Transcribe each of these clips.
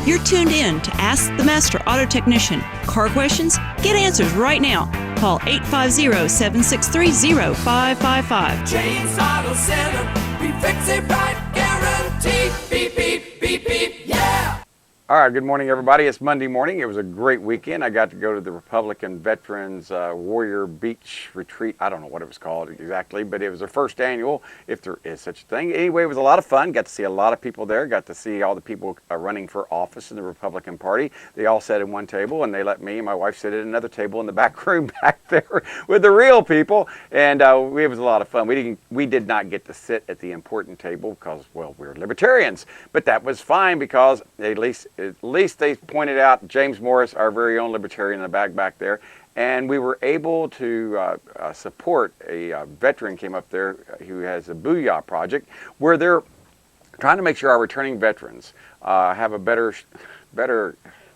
You're tuned in to Ask the Master Auto Technician. Car questions? Get answers right now. Call 850-763-0555. James Auto Center, we fix it right, guaranteed. Beep, beep, beep, beep, yeah. All right, good morning, everybody. It's Monday morning. It was a great weekend. I got to go to the Republican Veterans Warrior Beach Retreat. I don't know what it was called exactly, but it was their first annual, if there is such a thing. Anyway, it was a lot of fun. Got to see a lot of people there. Got to see all the people running for office in the Republican Party. They all sat at one table, and they let me and my wife sit at another table in the back room back there with the real people. And it was a lot of fun. We did not get to sit at the important table because, well, we're libertarians. But that was fine because at least they pointed out James Morris, our very own libertarian in the back there, and we were able to support a veteran came up there who has a Booyah project where they're trying to make sure our returning veterans have a better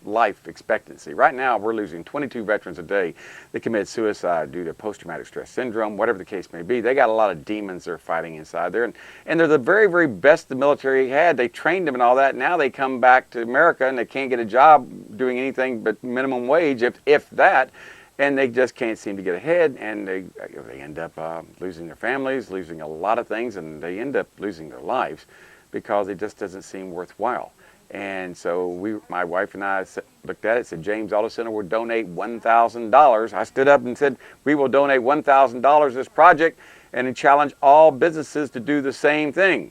life expectancy. Right now, we're losing 22 veterans a day that commit suicide due to post-traumatic stress syndrome, whatever the case may be. They got a lot of demons they're fighting inside there, and they're the very, very best the military had. They trained them and all that. Now they come back to America and they can't get a job doing anything but minimum wage, if that, and they just can't seem to get ahead, and they end up losing their families, losing a lot of things, and they end up losing their lives because it just doesn't seem worthwhile. And so my wife and I looked at it, said, James Auto Center will donate $1,000. I stood up and said, we will donate $1,000 to this project and challenge all businesses to do the same thing.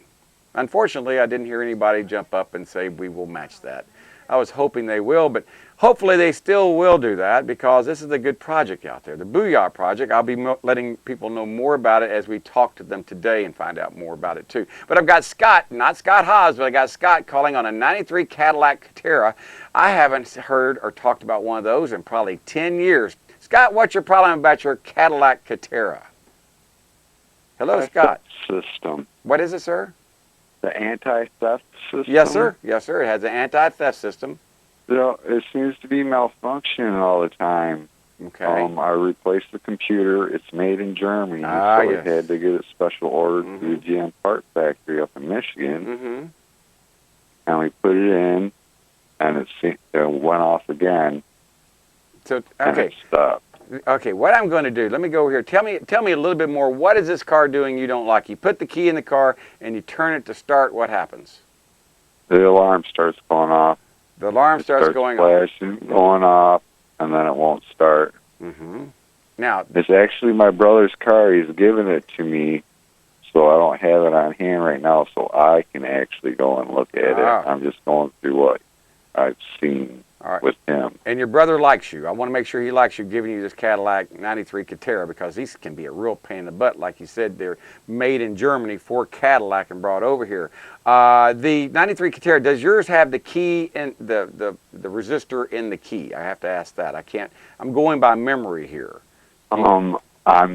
Unfortunately, I didn't hear anybody jump up and say, we will match that. I was hoping they will, but hopefully they still will do that because this is a good project out there. The Booyah project, I'll be letting people know more about it as we talk to them today and find out more about it too. But I've got Scott, not Scott Haas, but I got Scott calling on a 93 Cadillac Catera. I haven't heard or talked about one of those in probably 10 years. Scott, what's your problem about your Cadillac Catera? Hello, Scott. System. What is it, sir? The anti-theft system? Yes, sir. Yes, sir. It has an anti-theft system. So it seems to be malfunctioning all the time. Okay. I replaced the computer. It's made in Germany, so yes. I had to get it special ordered through the GM part factory up in Michigan. And we put it in, and it went off again. So, and okay. it stopped. Okay, what I'm going to do, let me go over here. Tell me a little bit more. What is this car doing you don't like? You put the key in the car and you turn it to start. What happens? The alarm starts going off. The alarm starts going off. Flashing, going off, and then it won't start. Now, it's actually my brother's car. He's given it to me, so I don't have it on hand right now, so I can actually go and look at it. I'm just going through what I've seen with him. And your brother likes you. I want to make sure he likes you giving you this Cadillac 93 Catera because these can be a real pain in the butt. Like you said, they're made in Germany for Cadillac and brought over here. The 93 Catera, does yours have the key and the resistor in the key? I have to ask that. I'm going by memory here. I'm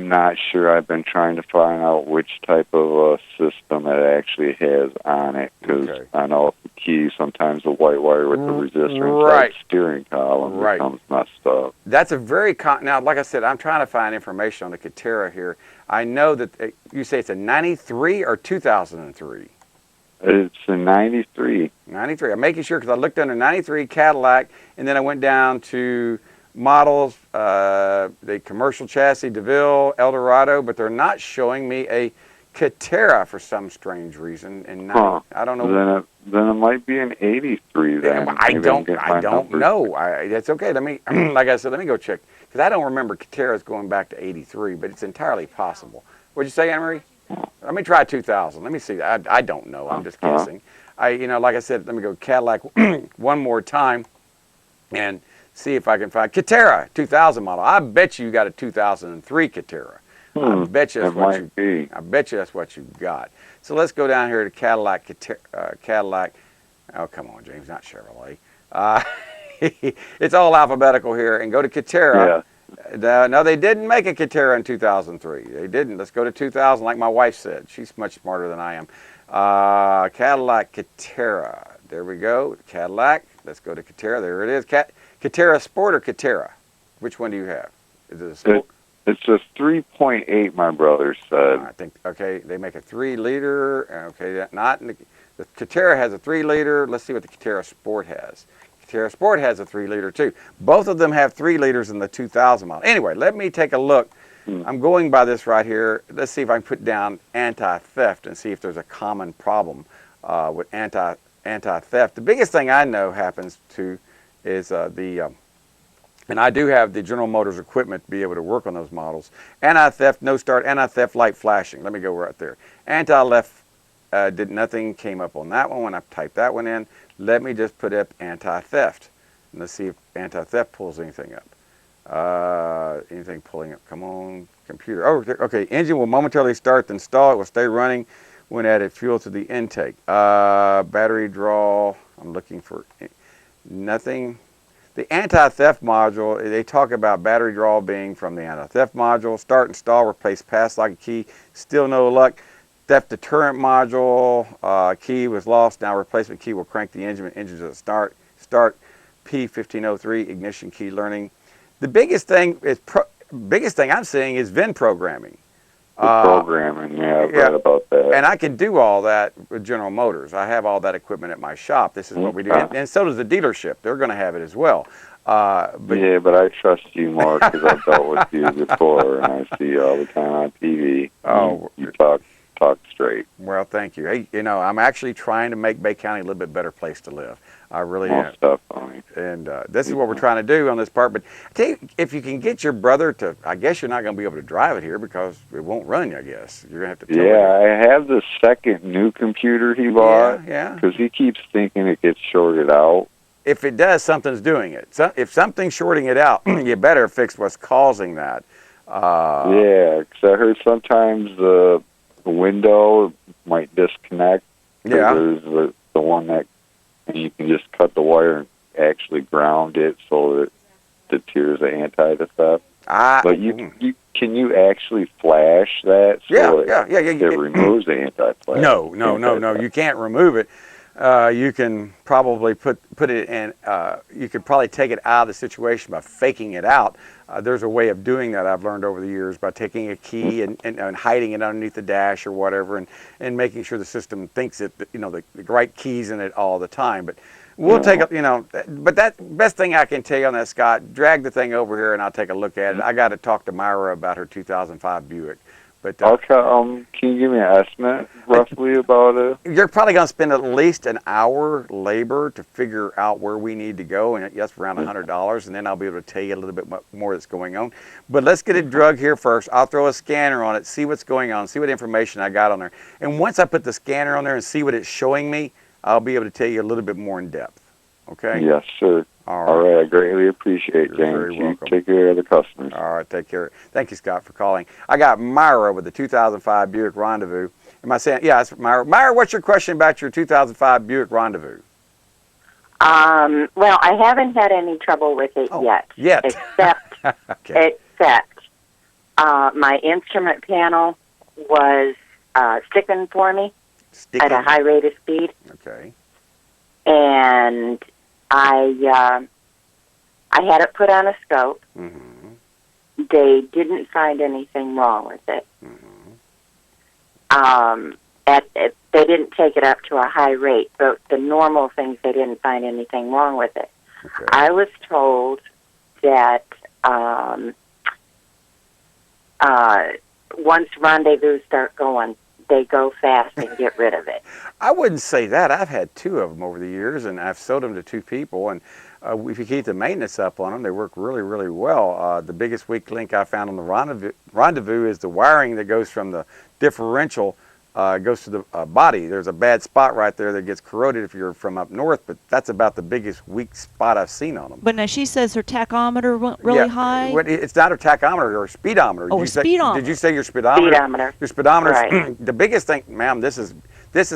not sure. I've been trying to find out which type of system it actually has on it because I know the key, sometimes the white wire with the resistor inside the steering column becomes messed up. That's a very now, like I said, I'm trying to find information on the Catera here. I know that you say it's a 93 or 2003? It's a 93. 93. I'm making sure because I looked under 93 Cadillac and then I went down to models, the commercial chassis, DeVille, Eldorado, but they're not showing me a Catera for some strange reason. And I don't know. Then it might be an 83 then. I don't know. That's okay. Let me, like I said, let me go check because I don't remember Cateras going back to 83, but it's entirely possible. What'd you say, Anna Marie? Let me try 2000. Let me see. I don't know. I'm just guessing. Like I said, let me go Cadillac one more time and see if I can find Catera 2000 model. I bet you got a 2003 Catera. I bet you that's what you got. So let's go down here to Cadillac. Cadillac. Oh, come on, James, not Chevrolet. It's all alphabetical here, and go to Catera. No, they didn't make a Catera in 2003. They didn't. Let's go to 2000, like my wife said. She's much smarter than I am. Cadillac Catera. There we go. Cadillac. Let's go to Catera. There it is. Catera Sport or Catera? Which one do you have? Is it a Sport? It's a 3.8, my brother said. I think, okay, they make a 3-liter. Okay, not in the The Catera has a 3-liter. Let's see what the Catera Sport has. Catera Sport has a 3-liter too. Both of them have 3 liters in the 2000 model. Anyway, let me take a look. I'm going by this right here. Let's see if I can put down anti-theft and see if there's a common problem with anti-theft. The biggest thing I know happens to is and I do have the General Motors equipment to be able to work on those models. Anti-theft, no start, anti-theft light flashing. Let me go right there. Anti-left, did nothing came up on that one when I typed that one in. Let me just put up anti-theft. And let's see if anti-theft pulls anything up. Anything pulling up? Come on, computer. Oh, okay. Engine will momentarily start, then stall. It will stay running when added fuel to the intake. Battery draw. I'm looking for nothing. The anti-theft module, they talk about battery draw being from the anti-theft module. Start and stall, replace pass lock key. Still no luck. Theft deterrent module, key was lost. Now replacement key will crank the engine. Engine to start. Start P1503 ignition key learning. The biggest thing I'm seeing is VIN programming. Programming, yeah, I've read about that. And I can do all that with General Motors. I have all that equipment at my shop. This is what we do. And so does the dealership. They're going to have it as well. But I trust you more because I've dealt with you before, and I see you all the time on TV. Oh, you talk straight. Well, thank you. Hey, I'm actually trying to make Bay County a little bit better place to live. I really am. Most definitely. And this is what we're trying to do on this part. But I tell you, if you can get your brother to, I guess you're not going to be able to drive it here because it won't run, I guess. You're going to have to tow it. I have the second new computer he bought. Yeah. Because he keeps thinking it gets shorted out. If it does, something's doing it. So if something's shorting it out, you better fix what's causing that. Because I heard sometimes the window might disconnect. Yeah. There's the one that and you can just cut the wire and actually ground it so that it deters the anti-theft. But can you actually flash that so it removes the anti-theft? No. You can't remove it. You can probably put it in. You could probably take it out of the situation by faking it out. There's a way of doing that I've learned over the years by taking a key and hiding it underneath the dash or whatever, and making sure the system thinks it, the right keys in it all the time. But we'll take but that best thing I can tell you on that, Scott, drag the thing over here and I'll take a look at it. I got to talk to Myra about her 2005 Buick. But can you give me an estimate roughly about it? You're probably going to spend at least an hour labor to figure out where we need to go, and that's around $100, and then I'll be able to tell you a little bit more that's going on. But let's get it drugged here first. I'll throw a scanner on it, see what's going on, see what information I got on there. And once I put the scanner on there and see what it's showing me, I'll be able to tell you a little bit more in depth. Okay? Yes, sir. All right. I greatly appreciate it, James. You take care of the customers. All right, take care. Thank you, Scott, for calling. I got Myra with the 2005 Buick Rendezvous. Am I saying, yeah, that's Myra. Myra, what's your question about your 2005 Buick Rendezvous? Well, I haven't had any trouble with it yet. Except my instrument panel was sticking for me at a high rate of speed. Okay. And I had it put on a scope. Mm-hmm. They didn't find anything wrong with it. Mm-hmm. They didn't take it up to a high rate, but the normal things, they didn't find anything wrong with it. Okay. I was told that once Rendezvous start going, they go fast and get rid of it. I wouldn't say that. I've had 2 of them over the years, and I've sold them to 2 people. And if you keep the maintenance up on them, they work really, really well. The biggest weak link I found on the Rendezvous is the wiring that goes from the differential goes to the body. There's a bad spot right there that gets corroded if you're from up north, but that's about the biggest weak spot I've seen on them. But now she says her tachometer went really high. It's not a tachometer or a speedometer. Oh, speedometer. Did you say your speedometer? Speedometer. Your speedometer. Right. The biggest thing, ma'am, this is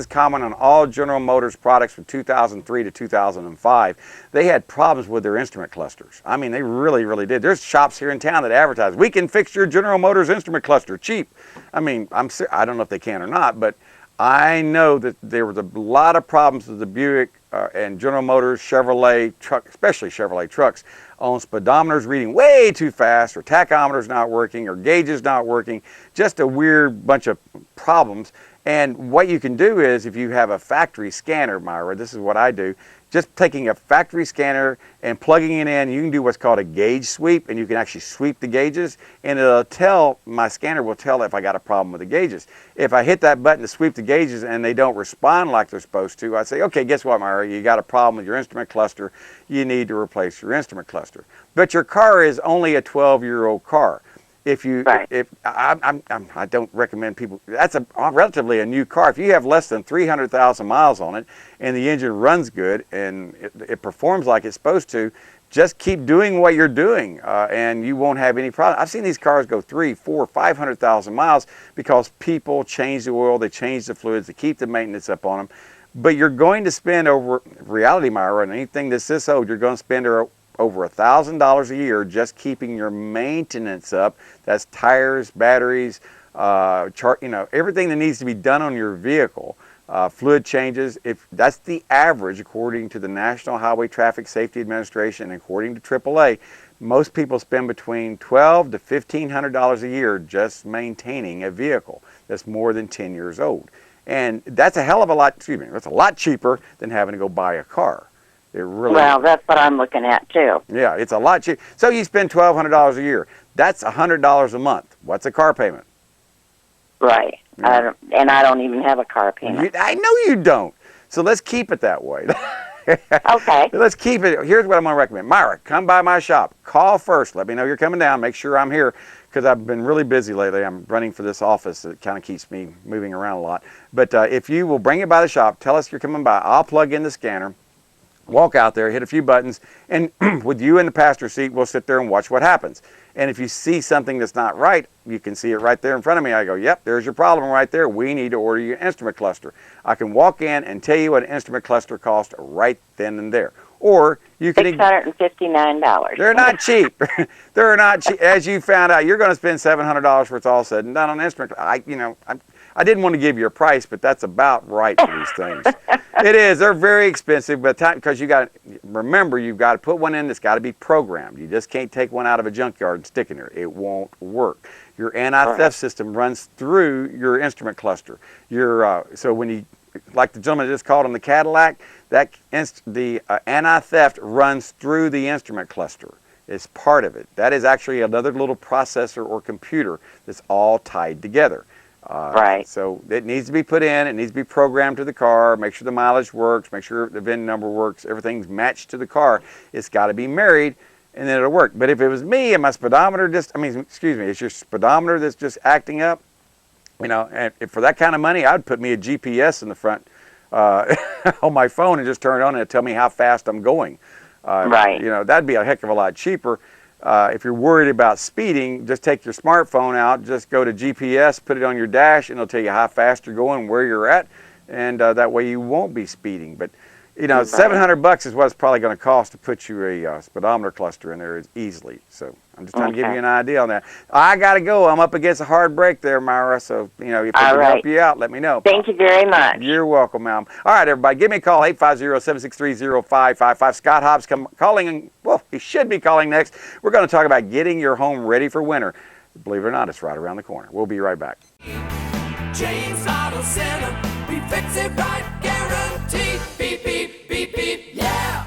common on all General Motors products from 2003 to 2005. They had problems with their instrument clusters. I mean, they really, really did. There's shops here in town that advertise, we can fix your General Motors instrument cluster cheap. I mean, I don't know if they can or not, but I know that there was a lot of problems with the Buick and General Motors, Chevrolet truck, especially Chevrolet trucks, on speedometers reading way too fast, or tachometers not working, or gauges not working. Just a weird bunch of problems. And what you can do is, if you have a factory scanner, Myra, this is what I do, just taking a factory scanner and plugging it in, you can do what's called a gauge sweep, and you can actually sweep the gauges, and it'll tell, my scanner will tell if I got a problem with the gauges. If I hit that button to sweep the gauges and they don't respond like they're supposed to, I say, okay, guess what, Myra, you got a problem with your instrument cluster, you need to replace your instrument cluster. But your car is only a 12-year-old car. If you, Right. if I don't recommend people. That's a relatively a new car. If you have less than 300,000 miles on it, and the engine runs good and it performs like it's supposed to, just keep doing what you're doing, and you won't have any problem. I've seen these cars go 3, 4, 500,000 miles because people change the oil, they change the fluids, they keep the maintenance up on them. But you're going to spend over reality, Myra, and anything that's this old, you're going to spend over $1,000 a year just keeping your maintenance up. That's tires, batteries, everything that needs to be done on your vehicle. Fluid changes. If that's the average, according to the National Highway Traffic Safety Administration and according to AAA, most people spend between $1,200 to $1,500 a year just maintaining a vehicle that's more than 10 years old. And that's a hell of a lot, that's a lot cheaper than having to go buy a car. It really Well, that's what I'm looking at, too. Yeah, it's a lot cheaper. So you spend $1,200 a year. That's $100 a month. What's a car payment? Right. Yeah. I don't even have a car payment. I know you don't. So let's keep it that way. Okay. Let's keep it. Here's what I'm going to recommend. Myra, come by my shop. Call first. Let me know you're coming down. Make sure I'm here because I've been really busy lately. I'm running for this office. It kind of keeps me moving around a lot. But if you will bring it by the shop, tell us you're coming by. I'll plug in the scanner. Walk out there, hit a few buttons, and with you in the passenger seat, we'll sit there and watch what happens. And if you see something that's not right, you can see it right there in front of me. I go, yep, there's your problem right there. We need to order you an instrument cluster. I can walk in and tell you what an instrument cluster costs right then and there. Or you can... $659. They're not cheap. They're not cheap. As you found out, you're going to spend $700 for it's all said and done on an instrument. I didn't want to give you a price, but that's about right for these things. It is. They're very expensive, but because you got to remember, you've got to put one in that's got to be programmed. You just can't take one out of a junkyard and stick in there. It won't work. Your anti-theft system runs through your instrument cluster. So when you, like the gentleman that just called on the Cadillac, the anti-theft runs through the instrument cluster. It's part of it. That is actually another little processor or computer that's all tied together. Right. So it needs to be put in, it needs to be programmed to the car, make sure the mileage works, make sure the VIN number works, everything's matched to the car. It's got to be married, and then it'll work. But if it was me and my speedometer it's your speedometer that's just acting up, and if for that kind of money, I'd put me a GPS in the front on my phone and just turn it on and it'll tell me how fast I'm going. Right. That'd be a heck of a lot cheaper. If you're worried about speeding, just take your smartphone out, just go to GPS, put it on your dash, and it'll tell you how fast you're going, where you're at, and that way you won't be speeding. But, $700 is what it's probably going to cost to put you a speedometer cluster in there easily. So I'm just trying to give you an idea on that. I got to go. I'm up against a hard break there, Myra. So, if I can help you out, let me know. Thank you very much. You're welcome, ma'am. All right, everybody, give me a call, 850-763-0555. Scott Hobbs calling. Well, he should be calling next. We're going to talk about getting your home ready for winter. Believe it or not, it's right around the corner. We'll be right back. James Auto Center, we fix it right, guaranteed. Beep, beep, beep, beep, yeah.